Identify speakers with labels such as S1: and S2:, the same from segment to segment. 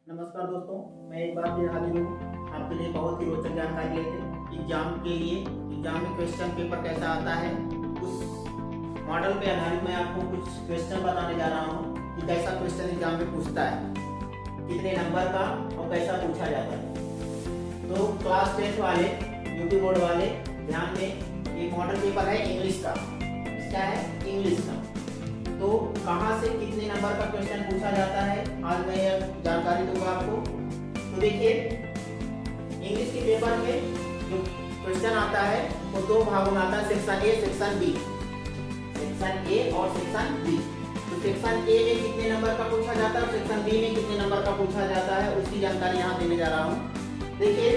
S1: नमस्कार दोस्तों, मैं एक बार फिर हाजिर हूँ आपके लिए बहुत ही रोचक जानकारी लेके। एग्जाम के लिए एग्जाम में क्वेश्चन पेपर कैसा आता है उस मॉडल पे आधारित मैं आपको कुछ क्वेश्चन बताने जा रहा हूँ कि कैसा क्वेश्चन एग्जाम में पूछता है, कितने नंबर का और कैसा पूछा जाता है। तो क्लास 10 वाले यूपी बोर्ड वाले ध्यान दें, ये मॉडल पेपर है इंग्लिश का। इसका है इंग्लिश का। तो कहाँ से कितने नंबर का क्वेश्चन पूछा जाता है आज मैं यह जानकारी दूंगा आपको। तो देखिए, इंग्लिश के पेपर में जो क्वेश्चन आता है वो दो भागों में आता है, section A section B. Section A और सेक्शन बी। तो सेक्शन ए में कितने नंबर का पूछा जाता है और सेक्शन बी में कितने नंबर का पूछा जाता है उसकी जानकारी यहाँ देने जा रहा हूँ। देखिए,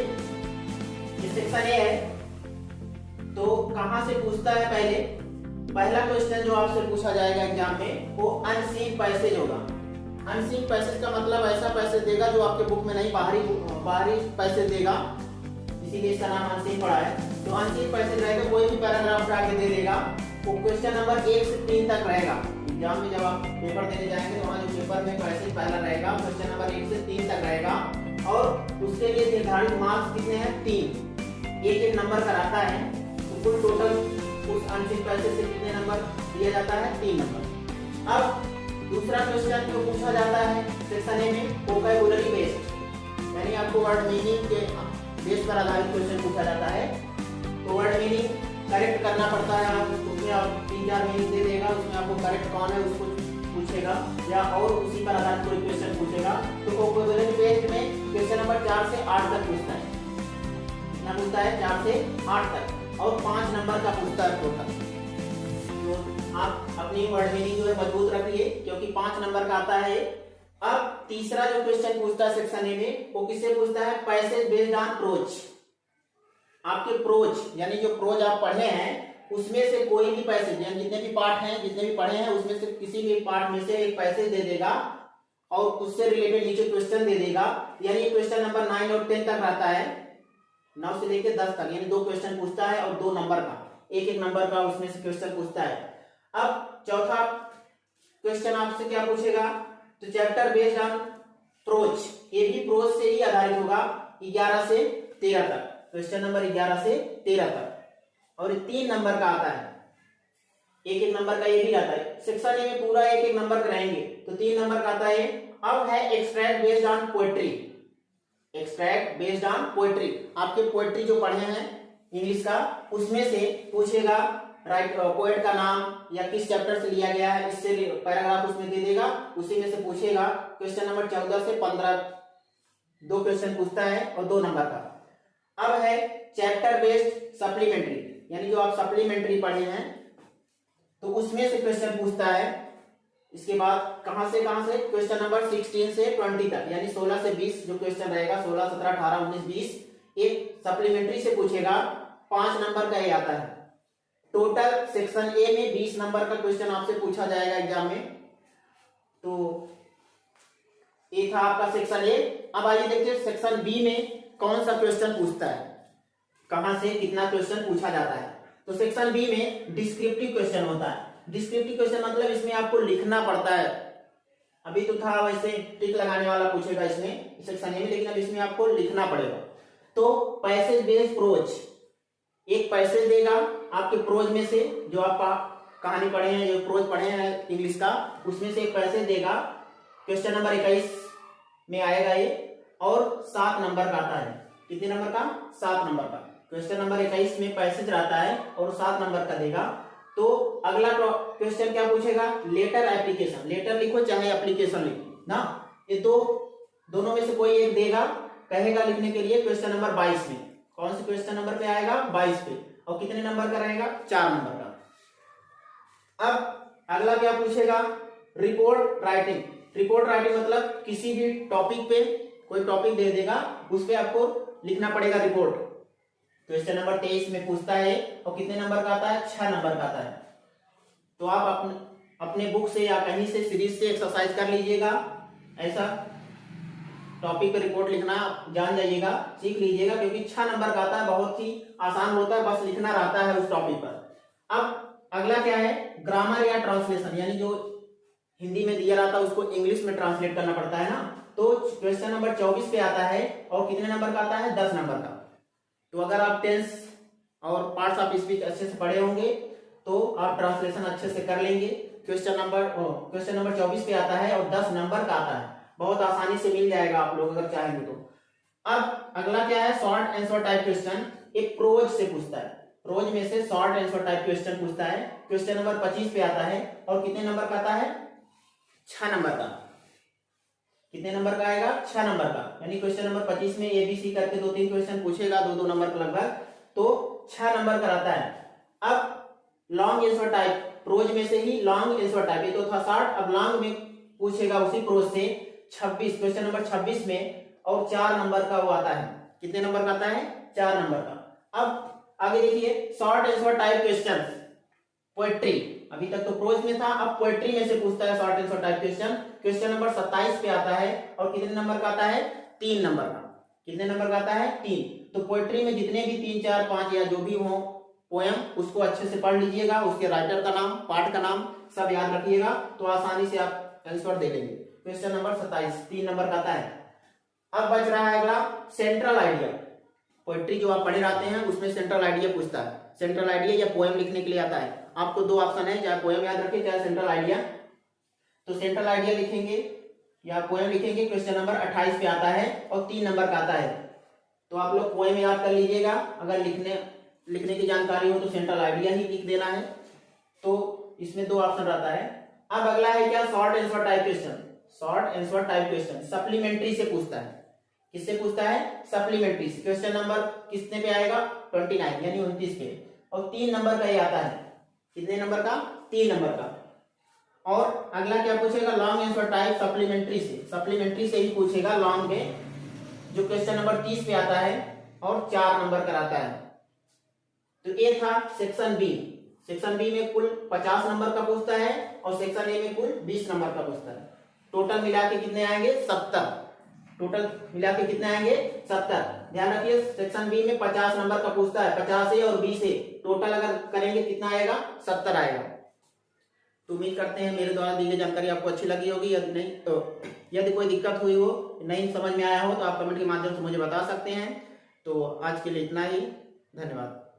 S1: ये सेक्शन ए है तो कहाँ से पूछता है। पहला क्वेश्चन जो आपसे पूछा जाएगा एग्जाम में वो अनसीन पैसेज होगा। अनसीन पैसेज का मतलब ऐसा पैसेज देगा जो आपके बुक में नहीं, बाहरी पैसेज देगा, इसीलिए इसका नाम अनसीन पड़ा है। तो अनसीन पैसेज रहेगा, कोई भी पैराग्राफ उठा के दे देगा। वो क्वेश्चन नंबर 1 से 3 तक रहेगा। एग्जाम में जब आप पेपर देने जाएंगे तो वहाँ जो पेपर में पैसेज पहला रहेगा, क्वेश्चन नंबर 1 से 3 तक रहेगा। और उसके लिए निर्धारित मार्क्स कितने हैं? 3। एक नंबर का रहता है। तो कुल टोटल उस अनसीन पैसेज से कितने नंबर दिया जाता है? 3 नंबर। अब दूसरा क्वेश्चन जो पूछा जाता है सेक्शन ए में वोकैबुलरी बेस्ड, यानी आपको वर्ड मीनिंग के बेस पर आधारित क्वेश्चन पूछा जाता है। तो वर्ड मीनिंग करेक्ट करना पड़ता है। आप उसमें आप 3-4 मीनिंग दे देगा, उसमें आपको करेक्ट कौन है उसको पूछेगा या और उसी पर आधारित कोई क्वेश्चन पूछेगा। तो वोकैबुलरी बेस्ड में क्वेश्चन नंबर 4 से 8 तक पूछता है। कितना पूछता है? 4 से 8 तक। और 5 नंबर का पूछता है टोटल। तो आप अपनी वर्ड मीनिंग जो है मजबूत रखिए क्योंकि 5 नंबर का आता है। अब तीसरा जो क्वेश्चन पूछता है सेक्शन ए में वो किससे पूछता है? Passage based on prose. आपके प्रोज यानी जो प्रोज आप पढ़े हैं उसमें से कोई भी पैसेज, यानी जितने भी पार्ट हैं, जितने भी पढ़े हैं उसमें से किसी भी पार्ट में से एक पैसेज दे देगा और उससे रिलेटेड नीचे क्वेश्चन दे देगा। यानी क्वेश्चन नंबर 9 और 10 तक रहता है, 9 से लेकर 10 तक, यानी 2 क्वेश्चन पूछता है और 2 नंबर का, एक नंबर का उसमें से क्वेश्चन पूछता है। अब चौथा क्वेश्चन आपसे क्या पूछेगा? तो चैप्टर बेस्ड ऑन प्रोज, ये भी प्रोज से ही आधारित होगा। 11 से 13 तक, क्वेश्चन नंबर 11 से 13 तक। और 3 नंबर का आता है, एक नंबर का ये भी आता है। सेक्शन ए में पूरा एक नंबर का रहेंगे तो 3 नंबर का आता है। अब है extract based on poetry. Extract based on poetry, आपके पोएट्री जो पढ़े हैं इंग्लिश का उसमें से पूछेगा। राइट पोएट का नाम या किस चैप्टर से लिया गया है, इससे पैराग्राफ उसमें दे देगा, उसी में से पूछेगा। क्वेश्चन नंबर 14 से 15 2 क्वेश्चन पूछता है और 2 नंबर का। अब है चैप्टर बेस्ड सप्लीमेंट्री, यानी जो आप सप्लीमेंट्री पढ़े हैं तो उसमें से क्वेश्चन पूछता है। इसके बाद कहां से क्वेश्चन नंबर 16 से 20 तक, यानी 16 से 20 जो क्वेश्चन रहेगा, 16, 17, 18, 19, 20 एक सप्लीमेंट्री से पूछेगा। 5 नंबर का ये आता है। टोटल सेक्शन ए में 20 नंबर का क्वेश्चन आपसे पूछा जाएगा एग्जाम में। तो ये था आपका सेक्शन ए। अब आइए देखते हैं सेक्शन बी में कौन सा क्वेश्चन पूछता है, कहां से कितना क्वेश्चन पूछा जाता है। तो सेक्शन बी में डिस्क्रिप्टिव क्वेश्चन होता है। डिस्क्रिप्टिव क्वेश्चन मतलब इसमें आपको लिखना पड़ता है। अभी तो था वैसे टिक लगाने वाला पूछेगा इसमें सेक्शन ए में, लेकिन अब इसमें आपको लिखना पड़ेगा। तो पैसेज बेस्ड प्रोज, एक पैसेज देगा आपके प्रोज में से, जो आप कहानी पढ़े हैं, जो प्रोज पढ़े हैं इंग्लिश का, उसमें से एक पैसेज देगा। क्वेश्चन नंबर 21 में आएगा ये और 7 नंबर का आता है। कितने नंबर का? 7 नंबर का। क्वेश्चन नंबर 21 में पैसेज रहता है और 7 नंबर का देगा। तो अगला क्वेश्चन क्या पूछेगा? Letter application. लेटर लिखो चाहे एप्लीकेशन लिखो ना, ये दोनों में से कोई एक देगा, कहेगा लिखने के लिए। क्वेश्चन नंबर 22 में कौन से क्वेश्चन नंबर पे आएगा? 22 पे। और कितने नंबर का रहेगा? 4 नंबर का। अब अगला क्या पूछेगा? Report writing. रिपोर्ट राइटिंग मतलब किसी भी टॉपिक पे कोई टॉपिक दे देगा, उस पे आपको लिखना पड़ेगा रिपोर्ट। क्वेश्चन नंबर 23 में पूछता है और कितने नंबर का आता है? 6 नंबर का आता है। तो आप अपने बुक से या कहीं से सीरीज से एक्सरसाइज कर लीजिएगा, ऐसा टॉपिक पे रिपोर्ट लिखना जान जाइएगा, सीख लीजिएगा, क्योंकि 6 नंबर का आता है। बहुत ही आसान होता है, बस लिखना रहता है उस टॉपिक पर। अब अगला क्या है? ग्रामर या ट्रांसलेशन, यानी जो हिंदी में दिया रहता है उसको इंग्लिश में ट्रांसलेट करना पड़ता है ना। तो क्वेश्चन नंबर 24 पे आता है और कितने नंबर का आता है, 10 नंबर का। तो अगर आप टेंस और पार्ट्स ऑफ स्पीच अच्छे से पढ़े होंगे तो आप ट्रांसलेशन अच्छे से कर लेंगे। क्वेश्चन नंबर 24 पे आता है और 10 नंबर का आता है, बहुत आसानी से मिल जाएगा आप लोग अगर चाहेंगे तो। अब अगला क्या है, शॉर्ट आंसर टाइप क्वेश्चन, एक प्रोज से पूछता है, प्रोज में से शॉर्ट आंसर टाइप क्वेश्चन पूछता है। क्वेश्चन नंबर 25 पे आता है और कितने नंबर का आता है, 6 नंबर का। कितने नंबर का आएगा, 6 नंबर का। यानी क्वेश्चन नंबर 25 में ABC करके 2-3 क्वेश्चन पूछेगा, 2-2 नंबर का लगभग, तो 6 नंबर का रहता है। अब लॉन्ग आंसर टाइप, प्रोज में से ही लॉन्ग आंसर टाइप, ये तो था शॉर्ट, अब लॉन्ग में पूछेगा उसी प्रोज से 26, क्वेश्चन नंबर 26 में, और 4 नंबर का वो आता है। कितने नंबर का आता है, 4 नंबर का। अब आगे देखिए, short answer type question, poetry, अभी तक तो प्रोज में था, अब पोएट्री में से पूछता है short answer type question. Question number 27 पे आता है और कितने नंबर का आता है, 3 नंबर का। कितने नंबर का आता है, 3। तो पोएट्री में जितने भी 3, 4, 5 या जो भी हो पोएम, उसको अच्छे से पढ़ लीजिएगा, उसके राइटर का नाम, पार्ट का नाम सब याद रखिएगा, तो आसानी से आप आंसर दे लेंगे। क्वेश्चन नंबर 27 3 नंबर का आता है। अब बच रहा है अगला, सेंट्रल आइडिया। पोएट्री जो आप पढ़े रहते हैं उसमें सेंट्रल आइडिया पूछता है। सेंट्रल आइडिया या पोएम लिखने के लिए आता है, आपको 2 ऑप्शन है, चाहे पोएम याद रखें चाहे सेंट्रल आइडिया। तो सेंट्रल आइडिया लिखेंगे या पोएम लिखेंगे, क्वेश्चन नंबर 28 पे आता है और 3 नंबर का आता है। तो आप लोग पोएम याद कर लीजिएगा, अगर लिखने की जानकारी हो तो सेंट्रल आइडिया ही लिख देना है। तो इसमें 2 ऑप्शन रहता है। अब अगला है क्या, short answer type question. Short answer type question supplementary से पूछता है। किससे पूछता है, सप्लीमेंट्री से। क्वेश्चन नंबर कितने पे आएगा, 29 यानी 29 पे, और 3 नंबर का ही आता है। कितने नंबर का, 3 नंबर का। और अगला क्या पूछेगा, लॉन्ग आंसर टाइप सप्लीमेंट्री से। सप्लीमेंट्री से ही पूछेगा लॉन्ग में, जो क्वेश्चन नंबर 30 पे आता है और 4 नंबर का आता है। तो ये था सेक्शन बी। सेक्शन बी में कुल 50 नंबर का पूछता है और सेक्शन ए में कुल 20 नंबर का पूछता है। टोटल मिला के कितने आएंगे, 70। टोटल मिला के कितने आएंगे, 70। ध्यान रखिए, सेक्शन बी में 50 नंबर का पूछता है, 50 है और 20 है, टोटल अगर करेंगे कितना आएगा, 70 आएगा। तो उम्मीद करते हैं मेरे द्वारा दी गई जानकारी आपको अच्छी लगी होगी। यदि नहीं तो यदि कोई दिक्कत हुई हो, नहीं समझ में आया हो, तो आप कमेंट के माध्यम से मुझे बता सकते हैं। तो आज के लिए इतना ही, धन्यवाद।